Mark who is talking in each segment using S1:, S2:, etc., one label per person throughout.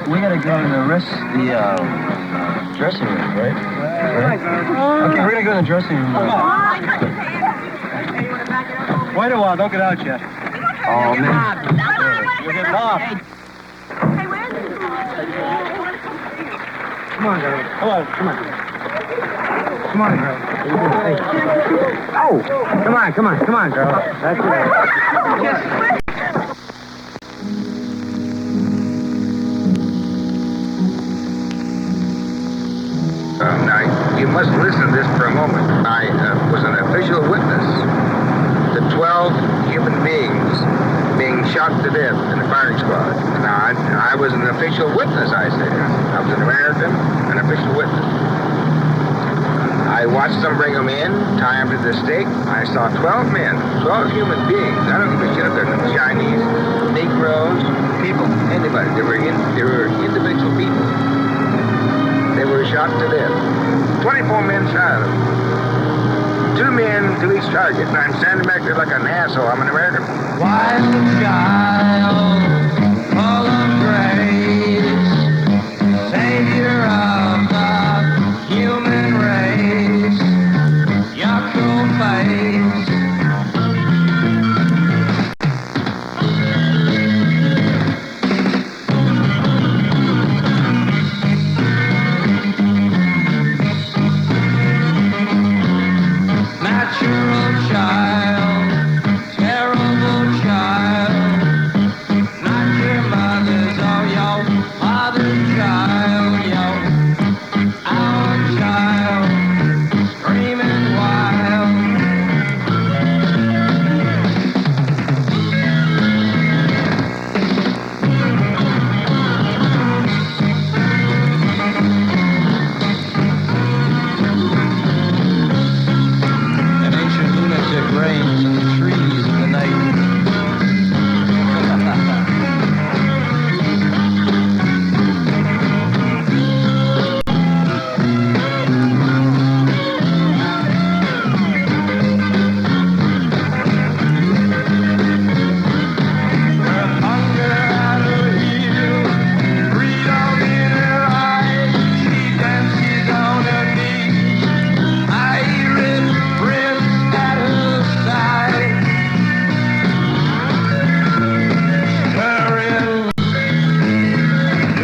S1: We gotta go to the dressing room, right? Okay, we're gonna go in the dressing room.
S2: Wait a while, don't get out yet.
S1: Oh, man.
S2: You're getting off.
S3: Hey, where's it?
S2: Come on, girl. Come on, come on. Come on, girl. Hey. Oh, come on, girl. That's it.
S4: Now, you must listen to this for a moment. I was an official witness to 12 human beings being shot to death in the firing squad. Now, I was an official witness, I say. I was an American, an official witness. I watched them bring them in, tie them to the stake. I saw 12 men, 12 human beings. I don't give a shit if they're Chinese, Negroes, people, anybody. They were individual people. They were shot to death. 24 men shot at them. 2 men to each target. And I'm standing back there like an asshole. I'm an American.
S1: Wild child, full of grace, savior of the human race, your cruel face. Natural child, terrible child, not your mother's or your father's child, our child, screaming wild. An ancient lunatic reigns in the trees of the night. Hunger at her heels, freedom in her eyes. She dances on her knees, iris prints at her side. Staring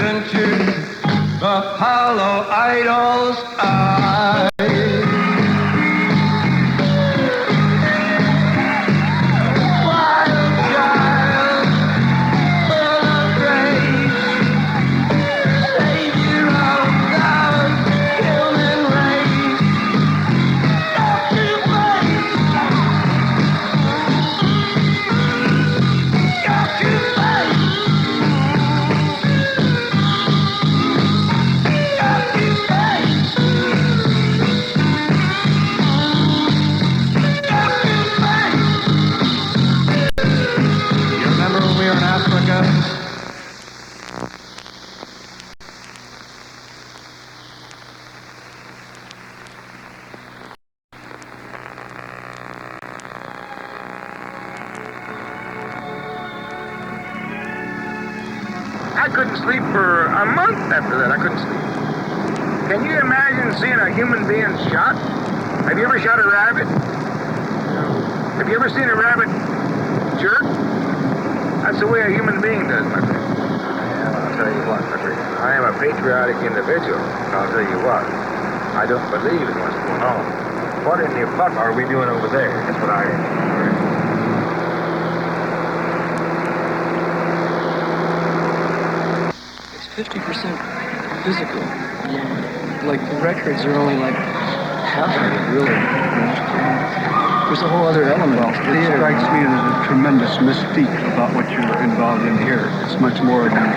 S1: into the hollow idol's eyes. Wild child, full of grace, savior of the human race. Got to face, got to face, got to face, got to face. You remember when we were in Africa?
S4: I couldn't sleep for a month after that. I couldn't sleep. Can you imagine seeing a human being shot? Have you ever shot a rabbit? Have you ever seen a rabbit jerk? That's the way a human being does, my friend. I'll tell you what, my friend. I am a patriotic individual. I'll tell you what. I don't believe in what's going on. What in the fuck are we doing over there? That's what I am.
S1: 50% physical. Like the records are only like half of it, really. There's a whole other element.
S2: Well, it strikes me as a tremendous mystique about what you're involved in here. It's much more than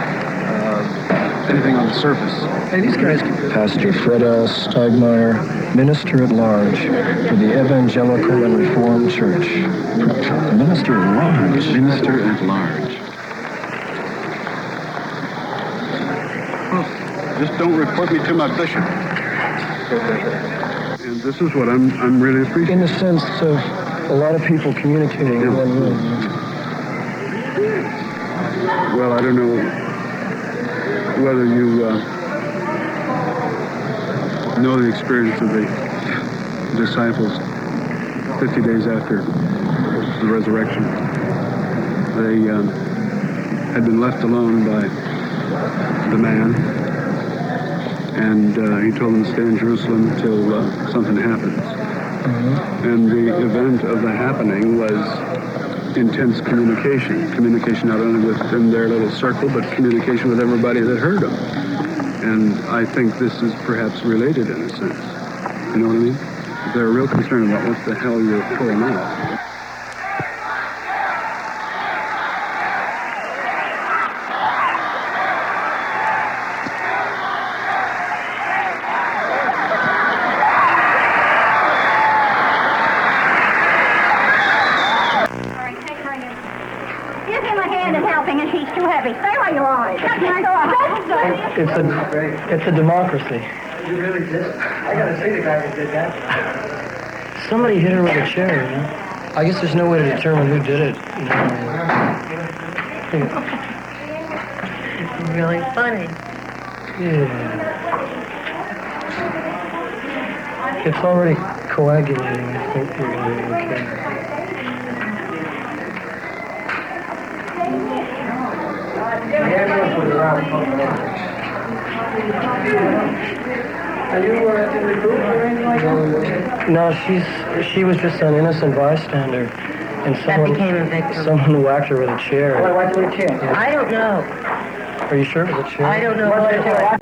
S2: anything on the surface.
S1: Hey, these guys. Pastor Freda Steigmeyer, minister at large for the Evangelical and Reformed Church. Minister at large.
S2: Minister at large. Just don't report me to my bishop. And this is what I'm really appreciating.
S1: In the sense of a lot of people communicating in one room.
S2: Well, I don't know.
S5: whether you know the experience of the disciples 50 days after the resurrection. They had been left alone by the man, and he told them to stay in Jerusalem until something happens. And the event of the happening was intense communication. Communication not only within their little circle, but communication with everybody that heard them. And I think this is perhaps related in a sense. You know what I mean? They're real concerned about what the hell you're pulling off.
S1: It's a democracy.
S2: I gotta see the guy that did that.
S1: Somebody hit her with a chair, you know? I guess there's no way to determine who did it. You know?
S3: It's really funny.
S1: Yeah. It's already coagulating. I think you're going to be okay.
S2: Are you in the group or anything like that?
S1: No, she was just an innocent bystander, and
S3: became a victim.
S1: Someone whacked her with a chair.
S2: Why do a chair?
S3: I don't know.
S1: Are you sure it was a chair?
S3: I don't know what it was.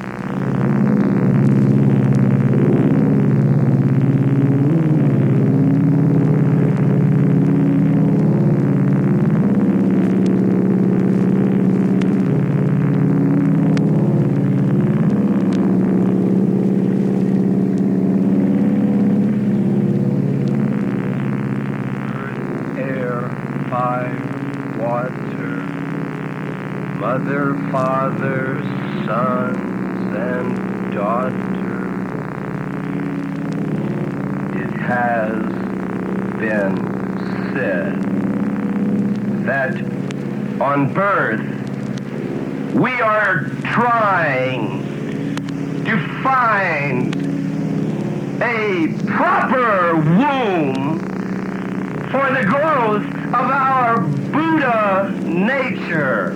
S6: Mother, father, sons, and daughters. It has been said that on birth we are trying to find a proper womb for the growth of our Buddha nature.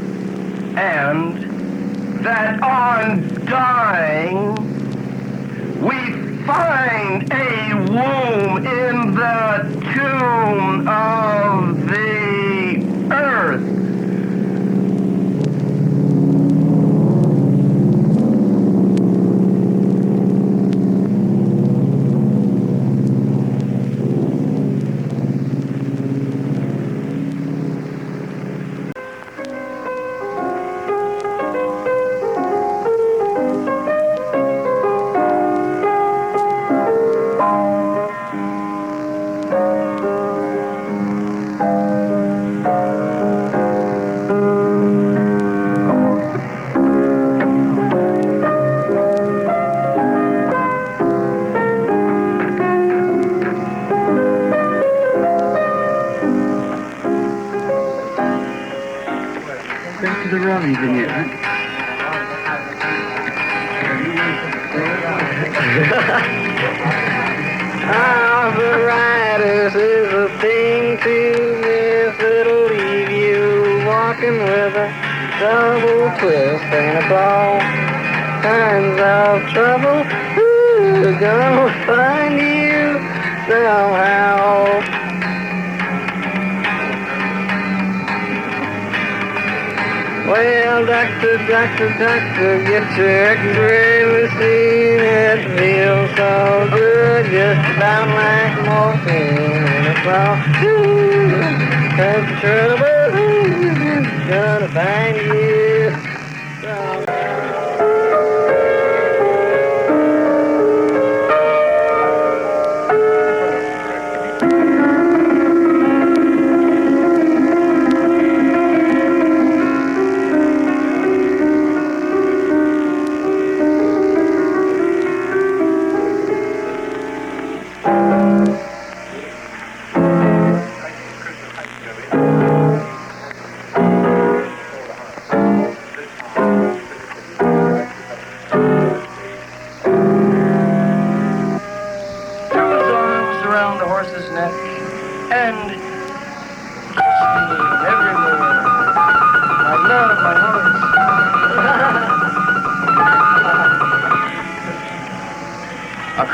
S6: And that on dying, we find a womb in the tomb of the earth.
S2: Arthritis is a thing to miss. It'll leave you walking with a double twist and it's all kinds of trouble. Who's gonna find you somehow? Well, doctor, get your x-ray machine. It feels so good, just about like morphine. And it's all trouble, gonna find you somehow.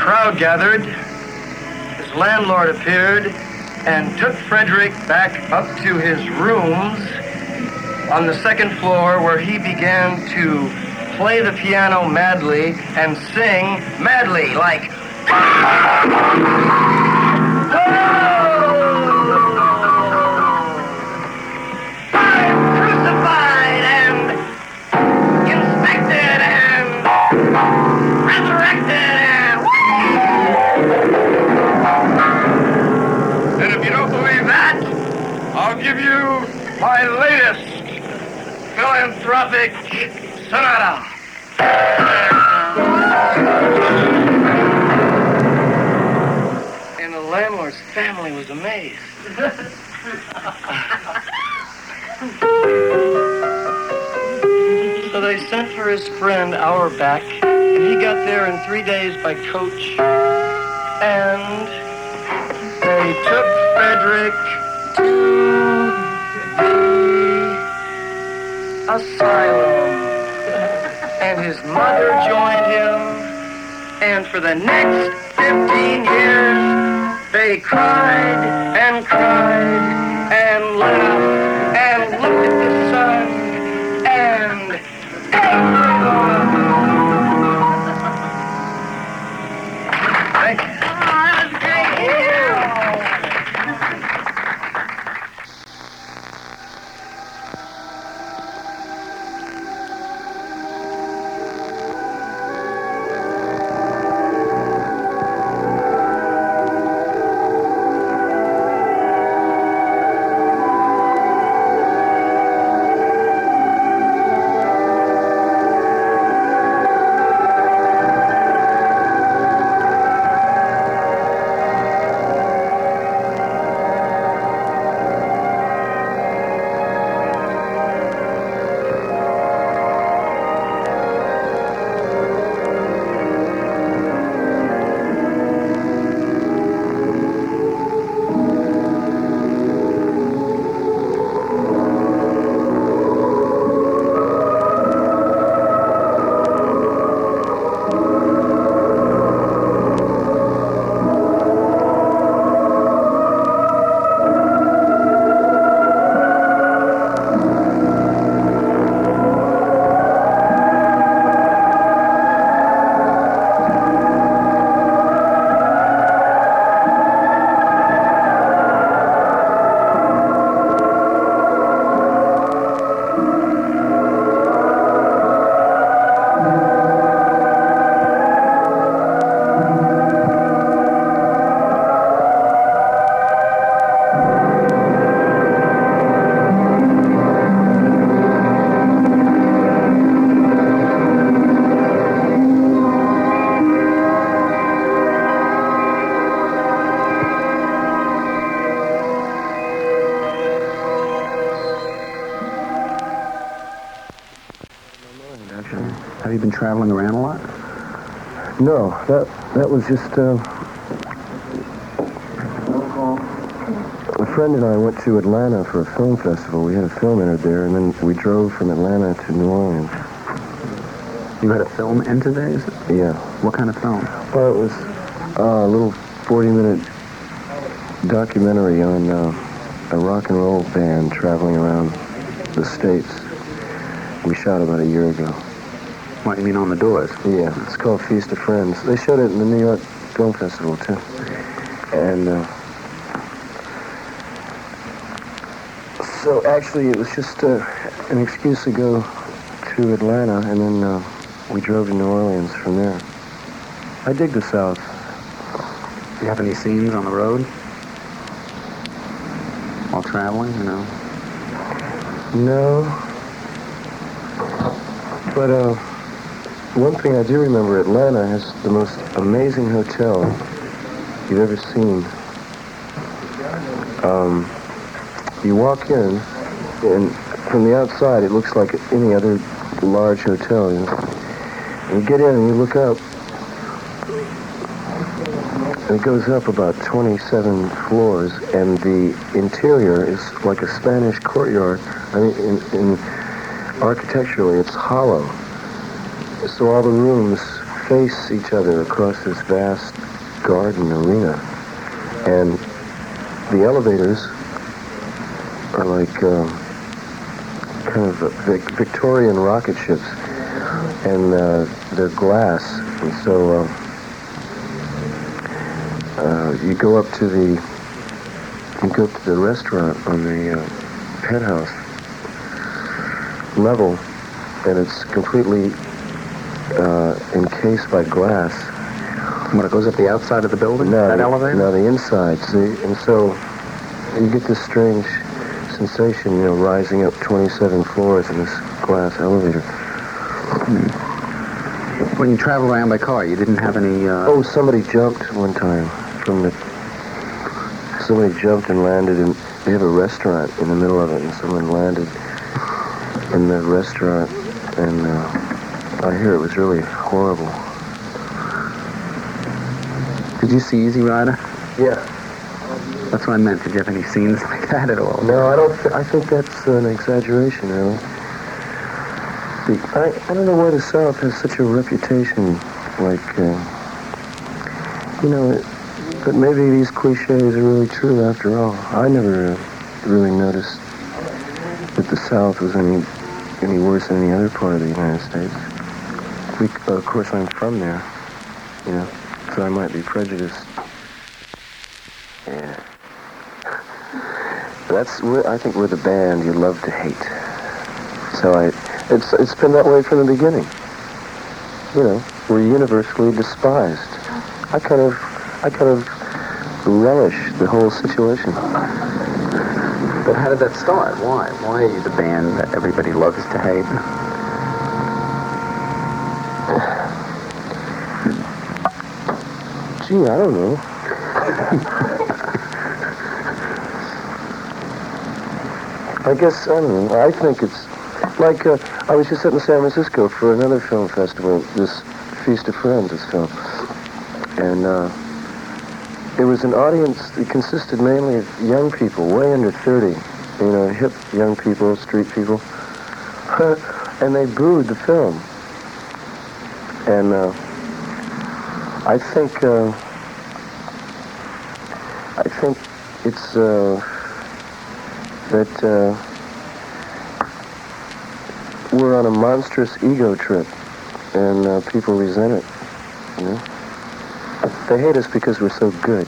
S7: crowd gathered, his landlord appeared and took Frederick back up to his rooms on the second floor, where he began to play the piano madly and sing madly, like, I'm crucified and inspected and resurrected and if you don't believe that, I'll give you my latest philanthropic sonata. And the landlord's family was amazed. So they sent for his friend Auerbach, and he got there in 3 days by coach. And they took Frederick to the asylum. And his mother joined him. And for the next 15 years, they cried and laughed and looked at the sun and thank you.
S3: Oh, that was great.
S8: Have you been traveling around a lot?
S1: No, that was just, a friend and I went to Atlanta for a film festival. We had a film entered there, and then we drove from Atlanta to New Orleans.
S8: You had a film enter there?
S1: Yeah.
S8: What kind of film?
S1: Well, it was a little 40-minute documentary on a rock and roll band traveling around the States. We shot about a year ago.
S8: What, you mean on the Doors?
S1: Yeah, it's called Feast of Friends. They showed it in the New York Film Festival, too. And so actually it was just an excuse to go to Atlanta, and then we drove to New Orleans from there. I dig the South.
S8: Do you have any scenes on the road? While traveling, you know?
S1: No. But one thing I do remember, Atlanta has the most amazing hotel you've ever seen. You walk in, and from the outside, it looks like any other large hotel. You know? And you get in and you look up, and it goes up about 27 floors, and the interior is like a Spanish courtyard. I mean, architecturally, it's hollow. So all the rooms face each other across this vast garden arena. And the elevators are like kind of Victorian rocket ships, and they're glass. And so you go up to the restaurant on the penthouse level, and it's completely encased by glass.
S8: When it goes up the outside of the building,
S1: No,
S8: that elevator?
S1: No, the inside. See, and so you get this strange sensation, you know, rising up 27 floors in this glass elevator.
S8: When you travel around by car, you didn't have any...
S1: Oh, somebody jumped one time from the... Somebody jumped and landed in... They have a restaurant in the middle of it, and someone landed in the restaurant, and I hear it was really horrible.
S8: Did you see Easy Rider?
S1: Yeah.
S8: That's what I meant. Did you have any scenes like that at all?
S1: No, I don't. I think that's an exaggeration, really. See, I don't know why the South has such a reputation, like, you know, but maybe these cliches are really true after all. I never really noticed that the South was any worse than any other part of the United States. Of course, I'm from there, you know, so I might be prejudiced. Yeah. I think we're the band you love to hate. So it's been that way from the beginning. You know, we're universally despised. I kind of relish the whole situation.
S8: But how did that start? Why? Why are you the band that everybody loves to hate?
S1: Gee, I don't know. I guess, I don't know. I think it's like, I was just in San Francisco for another film festival, this Feast of Friends, this film. And there was an audience that consisted mainly of young people, way under 30. You know, hip young people, street people. And they booed the film. And I think it's that we're on a monstrous ego trip, and people resent it, you know? They hate us because we're so good.